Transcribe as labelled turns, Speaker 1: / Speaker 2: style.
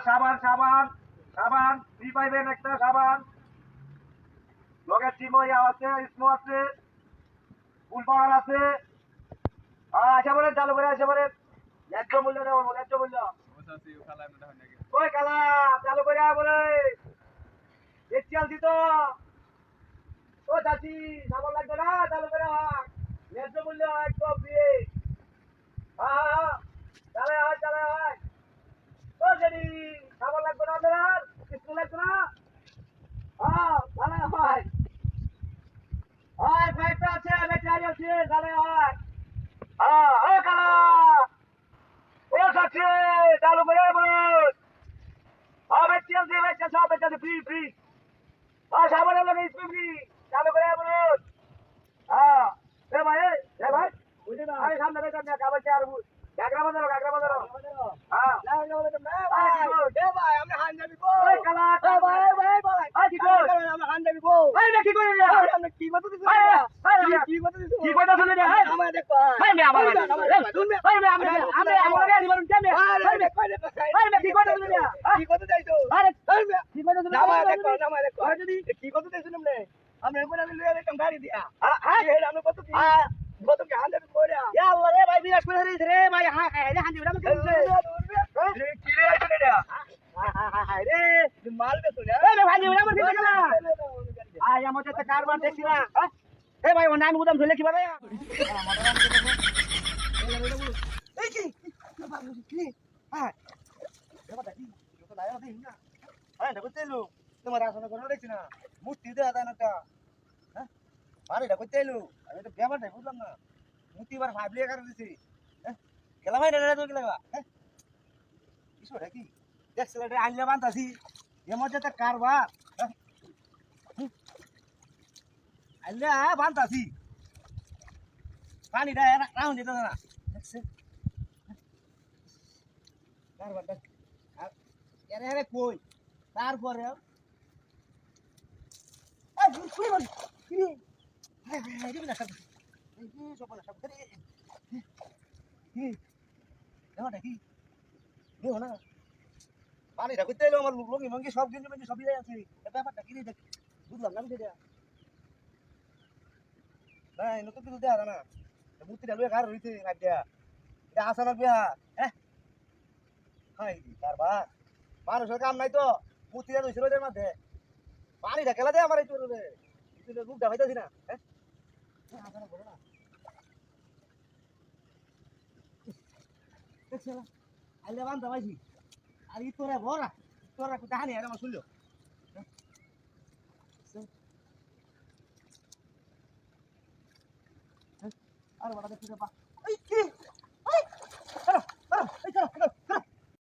Speaker 1: সাবান সাবান সাবান ফ্রি পাইবেন একটা সাবান লগের চিমই আছে স্মো আছে ফুল পাউডার আছে আচ্ছা বলেন চালু করে আসে বলেন ন্যায্য মূল্য দেবো ন্যায্য মূল্য ওই কালা চালু করে বলে এচিয়াল দিত ও চাচি সাবান লাগবে না চালু করে ন্যায্য মূল্য একদম ফ্রি চালে হয় চালে হয় ও যদি সাবান লাগবে না আপনার কিছু লাগবে না চালে হয় আর ফাইভটা আছে ব্যাটারি আছে চালে হয় ও কালা ও চাচি চালু করে বলুন বেচিয়াল দিয়ে বেচিয়াল সব বেচিয়াল ফ্রি ফ্রি সাবানের লগে ফ্রি চালু করে বলুন এ ভাই বুঝে না আমি সামনে বেচাম না কাবাই আর গাগরা বাজারো ভাই আমরা হান যাবি গো ওই কালা ভাই কি কর আমরা হান যাবি গো ভাই কি করি রে আমরা কি কথা দিছ কি কথা শুনে রে আমরা দেখো ভাই মে আমার ভাই মে আমরা আমরা দিবারুন কেমনে ভাই মে কি কথা শুনে রে কি কথা যাইতো আরে কি কথা শুনে নামা দেখো যদি কি কথা দিছ নামনে আমরা একবার আমি লইয়া দেখতাম গাড়ি দিয়া আমরা কত কি কত কি হান যাবি কইরা ইয়া আল্লাহ রে ভাই বিরাজ করে রে ভাই হান দিবি আমরা কেমনে কি রে আইতো রে রে মাল বেচো না এ ভাই আমার দিতে গেলা আয় আমার তো কারবার দেখছি না এ ভাই ওর নাম গুদাম ধরে কি বাবা এই কি কি হ্যাঁ এবারে কি তো লাইও দিন না আরে দেখো তেলু তোমার আসলে করে দেখছি না মুষ্টি দেয়া দেন একটা হ্যাঁ আরে দেখো তেলু আমি তো ব্যাপারটা বুঝলাম না মুষ্টি বার ভাবলিয়া করে দিছি হ্যাঁ খেলা ভাই রে তো কি লাগা হ্যাঁ কিছু রে কি দেখছলে আইলে বানতাছি এমন যেটা কারবার আইলে বানতাছি পানিটা রাউন্ড দিতে না দেখছে কারবারটা এরে এরে কই তারপরে পানিটা করতে এলো আমার লঙ্গি মঙ্গি সব গেঞ্জি মেঞ্জি সবই আছে ব্যাপারটা কিনে দেখ বুঝলাম না সেটা না নতুন কিছু দেয়া না মূর্তিটা লুয়ে কার হইছে আইডিয়া এটা আসা লাগবে হ্যাঁ হাই কারবার মানুষের কাম নাই তো মূর্তিটা লইছিল ওদের মধ্যে পানিটা খেলা দে আমার এই তোর রে তুই রূপটা পাইতাছি না হ্যাঁ আসা না বলো না দেখছিলা আইলে বান্ধা পাইছি আর ই তোরা ভরা তোরা ডাহানি আর আমার শুনলো আর বড় দেখতে পা এই কি